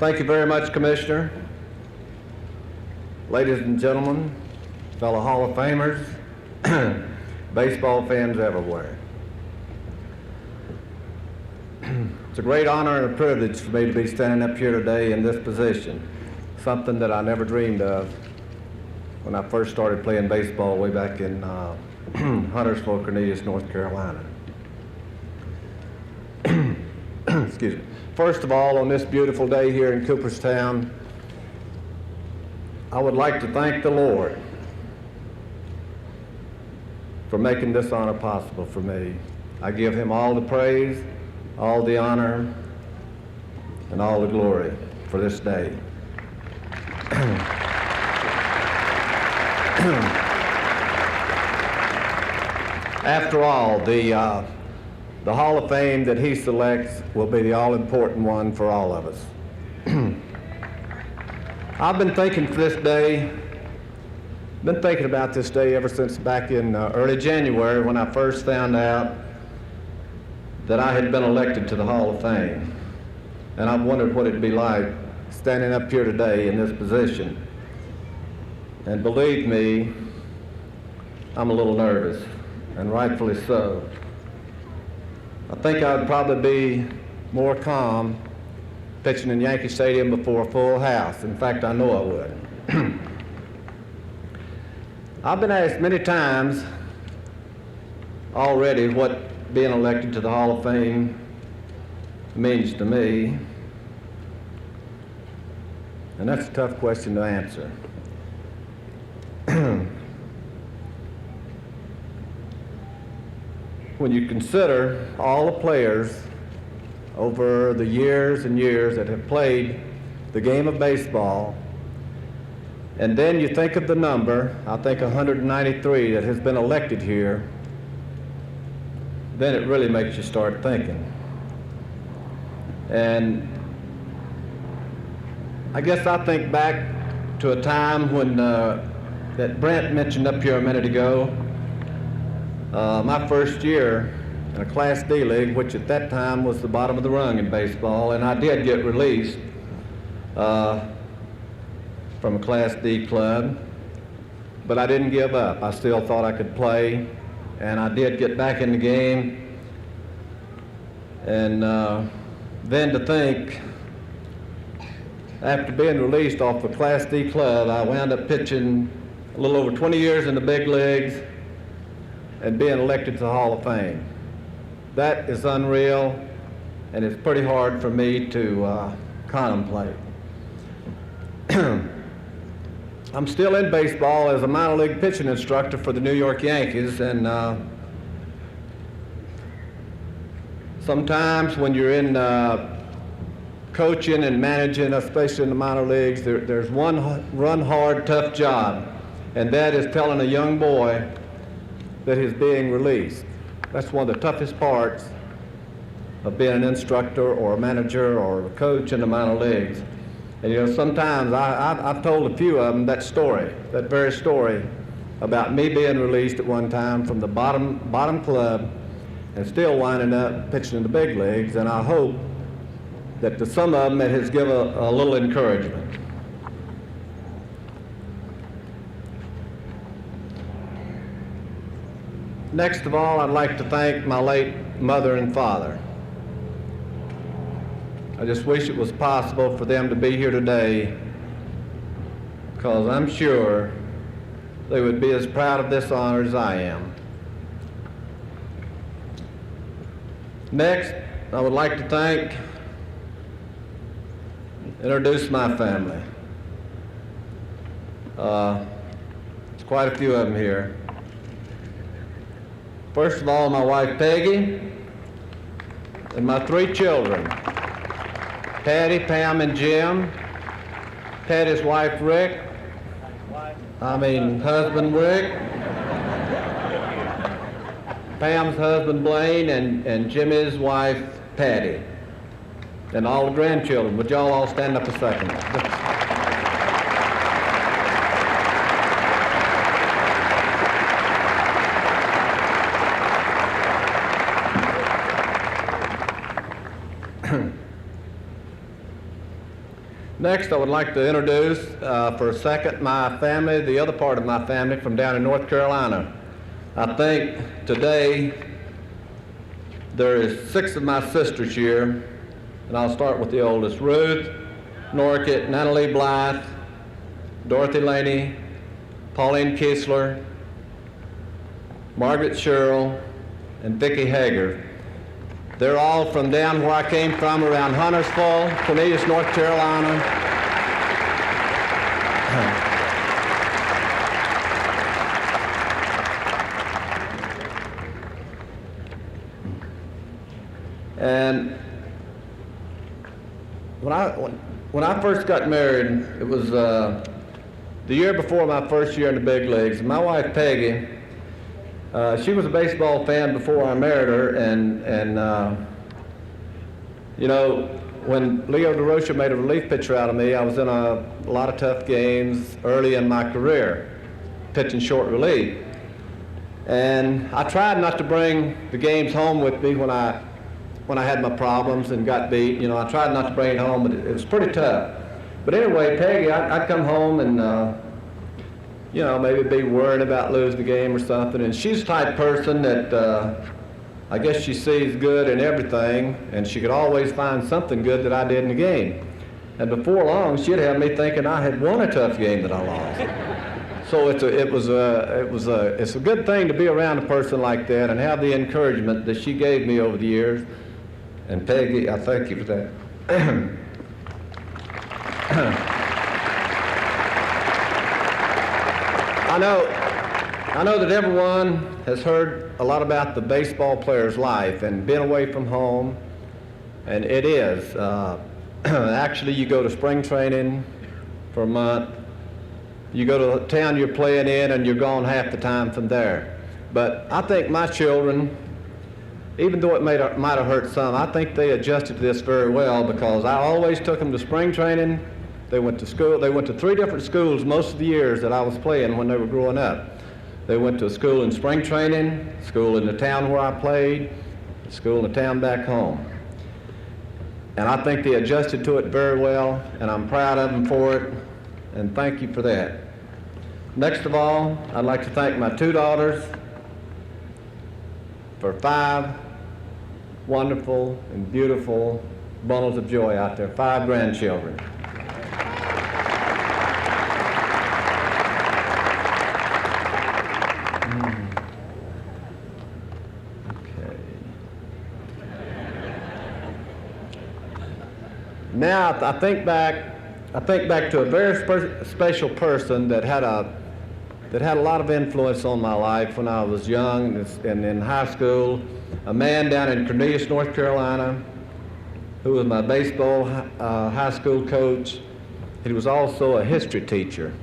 Thank you very much, Commissioner. Ladies and gentlemen, fellow Hall of Famers, baseball fans everywhere. It's a great honor and a privilege for me to be standing up here today in this position, something that I never dreamed of when I first started playing baseball way back in Huntersville, Cornelius, North Carolina. Excuse me. First of all, on this beautiful day here in Cooperstown, I would like to thank the Lord for making this honor possible for me. I give him all the praise, all the honor, and all the glory for this day. After all, the Hall of Fame that he selects will be the all-important one for all of us. I've been thinking for this day, been thinking about this day ever since back in early January when I first found out that I had been elected to the Hall of Fame. And I've wondered what it'd be like standing up here today in this position. And believe me, I'm a little nervous, and rightfully so. I think I'd probably be more calm pitching in Yankee Stadium before a full house. In fact, I know I would. I've been asked many times already what being elected to the Hall of Fame means to me. And that's a tough question to answer. When you consider all the players over the years and years that have played the game of baseball, and then you think of the number, I think 193 that has been elected here, then it really makes you start thinking. And I guess I think back to a time when that Brent mentioned up here a minute ago, my first year in a Class D league, which at that time was the bottom of the rung in baseball, and I did get released from a Class D club, but I didn't give up. I still thought I could play, and I did get back in the game. And then to think, after being released off a Class D club, I wound up pitching a little over 20 years in the big leagues and being elected to the Hall of Fame. That is unreal, and it's pretty hard for me to contemplate. I'm still in baseball as a minor league pitching instructor for the New York Yankees, and sometimes when you're in coaching and managing, especially in the minor leagues, there's one run-hard, tough job, and that is telling a young boy that he's being released. That's one of the toughest parts of being an instructor or a manager or a coach in the minor leagues. And you know, sometimes I've told a few of them that story, that very story about me being released at one time from the bottom club and still winding up pitching in the big leagues, and I hope that to some of them it has given a little encouragement. Next of all, I'd like to thank my late mother and father. I just wish it was possible for them to be here today, because I'm sure they would be as proud of this honor as I am. Next, I would like to introduce my family. There's quite a few of them here. First of all, my wife Peggy, and my three children, Patty, Pam, and Jim. Patty's wife husband Rick. Pam's husband Blaine, and Jimmy's wife Patty. And all the grandchildren. Would y'all all stand up a second? Next, I would like to introduce, for a second, my family, the other part of my family from down in North Carolina. I think today there is 6 of my sisters here, and I'll start with the oldest: Ruth, Norkett, Natalie Blythe, Dorothy Laney, Pauline Kiesler, Margaret Sherrill, and Vicki Hager. They're all from down where I came from, around Huntersville, Cornelius, North Carolina. And when I first got married, it was the year before my first year in the big leagues. My wife, Peggy, she was a baseball fan before I married her, and you know, when Leo Durocher made a relief pitcher out of me, I was in a lot of tough games early in my career, pitching short relief. And I tried not to bring the games home with me when I had my problems and got beat. You know, I tried not to bring it home, but it was pretty tough. But anyway, Peggy, I'd come home and you know, maybe be worried about losing the game or something. And she's the type of person that I guess she sees good in everything, and she could always find something good that I did in the game. And before long, she'd have me thinking I had won a tough game that I lost. So it's a good thing to be around a person like that and have the encouragement that she gave me over the years. And Peggy, I thank you for that. I know that everyone has heard a lot about the baseball player's life and been away from home, and it is. Actually, you go to spring training for a month, you go to the town you're playing in, and you're gone half the time from there. But I think my children, even though it might have hurt some, I think they adjusted to this very well, because I always took them to spring training. They went to school. They went to 3 different schools most of the years that I was playing when they were growing up. They went to a school in spring training, school in the town where I played, school in the town back home. And I think they adjusted to it very well, and I'm proud of them for it, and thank you for that. Next of all, I'd like to thank my 2 daughters for 5 wonderful and beautiful bundles of joy out there, 5 grandchildren. Now I think back to a very special person that had a lot of influence on my life when I was young and in high school. A man down in Cornelius, North Carolina, who was my baseball high school coach. He was also a history teacher.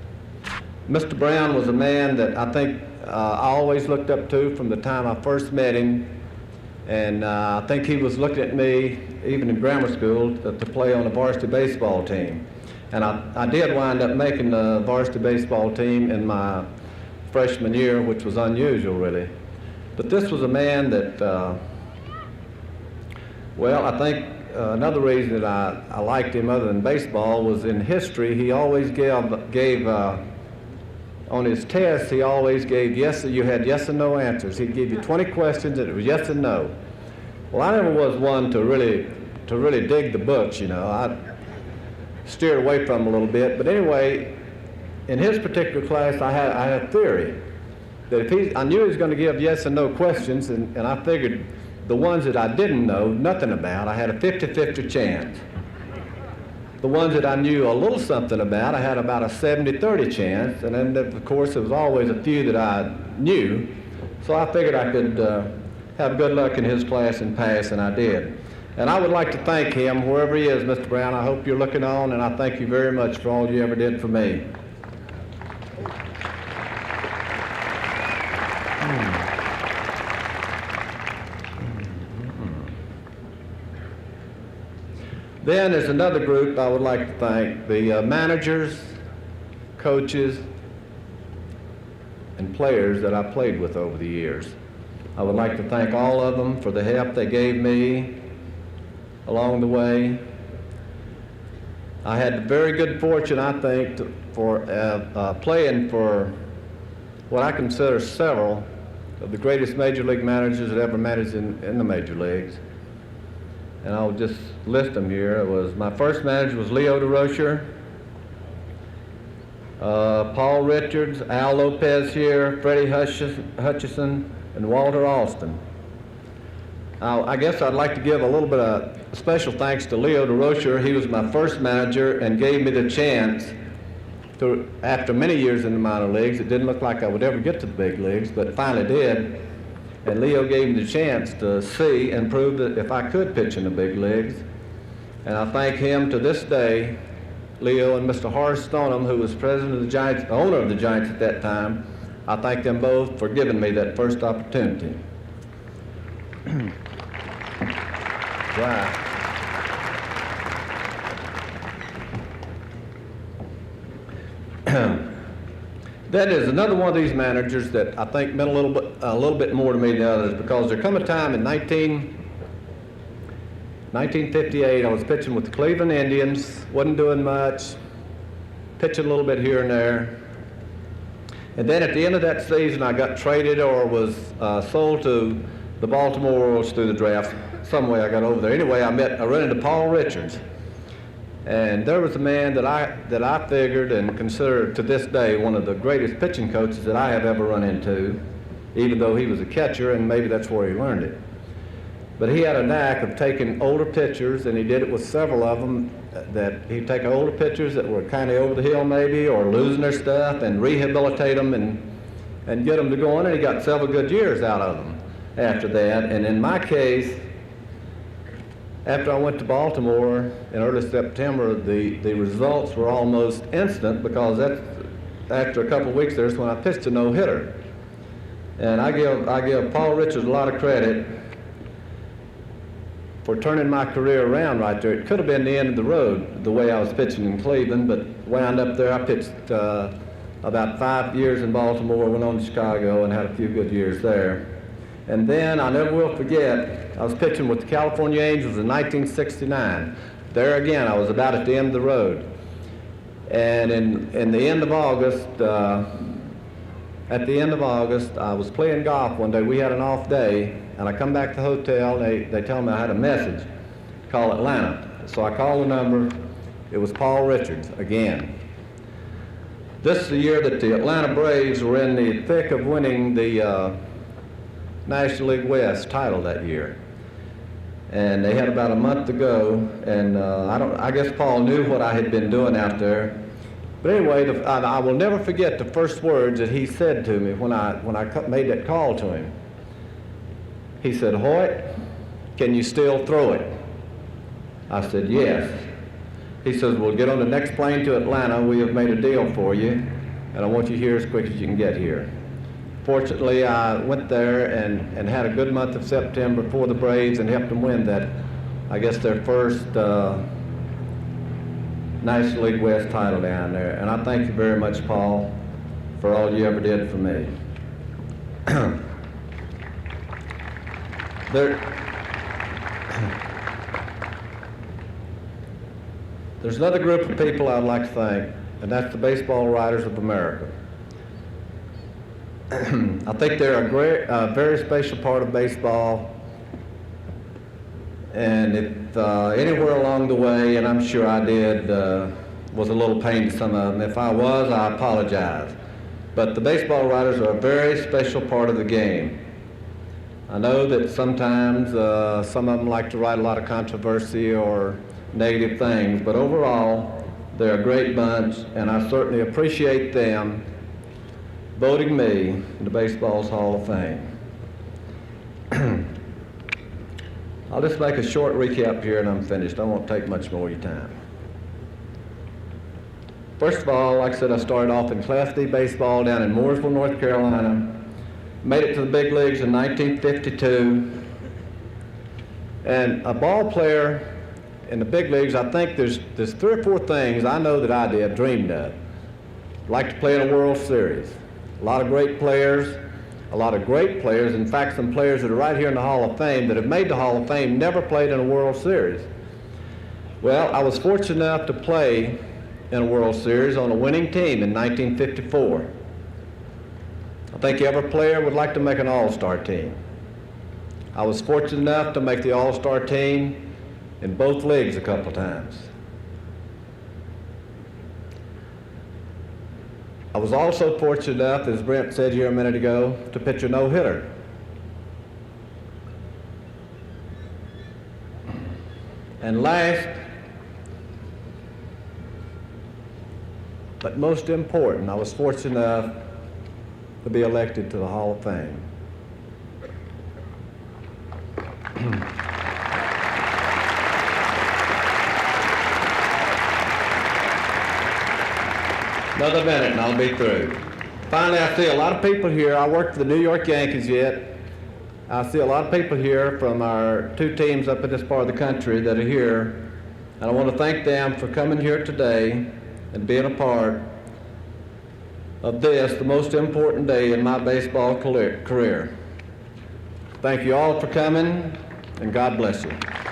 Mr. Brown was a man that I think I always looked up to from the time I first met him. And I think he was looking at me, even in grammar school, to play on the varsity baseball team. And I did wind up making the varsity baseball team in my freshman year, which was unusual, really. But this was a man that, well, I think another reason that I liked him other than baseball was in history. He always gave on his tests, he always gave you had yes and no answers. He'd give you 20 questions and it was yes and no. Well, I never was one to really dig the books, you know. I steered away from them a little bit. But anyway, in his particular class, I had a theory that if I knew he was going to give yes and no questions, and I figured the ones that I didn't know nothing about, I had a 50-50 chance. The ones that I knew a little something about, I had about a 70-30 chance, and then of course there was always a few that I knew, so I figured I could have good luck in his class and pass, and I did. And I would like to thank him, wherever he is, Mr. Brown. I hope you're looking on, and I thank you very much for all you ever did for me. Then there's another group I would like to thank, the managers, coaches, and players that I played with over the years. I would like to thank all of them for the help they gave me along the way. I had the very good fortune, I think, for playing for what I consider several of the greatest major league managers that ever managed in the major leagues. And I'll just list them here. My first manager was Leo Durocher, Paul Richards, Al Lopez here, Freddie Hutchison, and Walter Alston. I guess I'd like to give a little bit of special thanks to Leo Durocher. He was my first manager and gave me the chance to, after many years in the minor leagues, it didn't look like I would ever get to the big leagues, but finally did. And Leo gave me the chance to see and prove that if I could pitch in the big leagues. And I thank him to this day, Leo and Mr. Horace Stoneham, who was president of the Giants, owner of the Giants at that time. I thank them both for giving me that first opportunity. Right. That is another one of these managers that I think meant a little bit more to me than others, because there come a time in 1958 I was pitching with the Cleveland Indians, wasn't doing much, pitching a little bit here and there. And then at the end of that season I got traded or was sold to the Baltimore Orioles through the draft. Some way I got over there. Anyway, I ran into Paul Richards. And there was a man that I figured and consider to this day one of the greatest pitching coaches that I have ever run into, even though he was a catcher, and maybe that's where he learned it. But he had a knack of taking older pitchers, and he did it with several of them, that he'd take older pitchers that were kind of over the hill maybe, or losing their stuff, and rehabilitate them and get them to go on, and he got several good years out of them after that. And in my case, after I went to Baltimore in early September, the results were almost instant, because after a couple of weeks there's when I pitched a no-hitter. And I give Paul Richards a lot of credit for turning my career around right there. It could have been the end of the road, the way I was pitching in Cleveland, but wound up there. I pitched about 5 years in Baltimore, went on to Chicago, and had a few good years there. And then, I never will forget, I was pitching with the California Angels in 1969. There again, I was about at the end of the road. And in the end of August, at the end of August, I was playing golf one day. We had an off day, and I come back to the hotel, and they tell me I had a message to call Atlanta. So I called the number. It was Paul Richards again. This is the year that the Atlanta Braves were in the thick of winning the National League West title that year. And they had about a month to go, and I guess Paul knew what I had been doing out there. But anyway, I will never forget the first words that he said to me when I made that call to him. He said, "Hoyt, can you still throw it?" I said, "Yes." He says, "Well, get on the next plane to Atlanta. We have made a deal for you, and I want you here as quick as you can get here." Fortunately, I went there and had a good month of September for the Braves and helped them win that, I guess, their first National League West title down there. And I thank you very much, Paul, for all you ever did for me. There's another group of people I'd like to thank, and that's the Baseball Writers of America. I think they're a very special part of baseball, and if anywhere along the way, and I'm sure I did, was a little pain to some of them. If I was, I apologize. But the baseball writers are a very special part of the game. I know that sometimes some of them like to write a lot of controversy or negative things, but overall, they're a great bunch, and I certainly appreciate them voting me into baseball's Hall of Fame. I'll just make a short recap here and I'm finished. I won't take much more of your time. First of all, like I said, I started off in Class D baseball down in Mooresville, North Carolina. Made it to the big leagues in 1952. And a ball player in the big leagues, I think there's 3 or 4 things I know that I dreamed of. Like to play in a World Series. A lot of great players, in fact some players that are right here in the Hall of Fame that have made the Hall of Fame never played in a World Series. Well, I was fortunate enough to play in a World Series on a winning team in 1954. I think every player would like to make an all-star team. I was fortunate enough to make the all-star team in both leagues a couple times. I was also fortunate enough, as Brent said here a minute ago, to pitch a no-hitter. And last, but most important, I was fortunate enough to be elected to the Hall of Fame. Another minute and I'll be through. Finally, I see a lot of people here. I work for the New York Yankees yet. I see a lot of people here from our two teams up in this part of the country that are here. And I want to thank them for coming here today and being a part of this, the most important day in my baseball career. Thank you all for coming, and God bless you.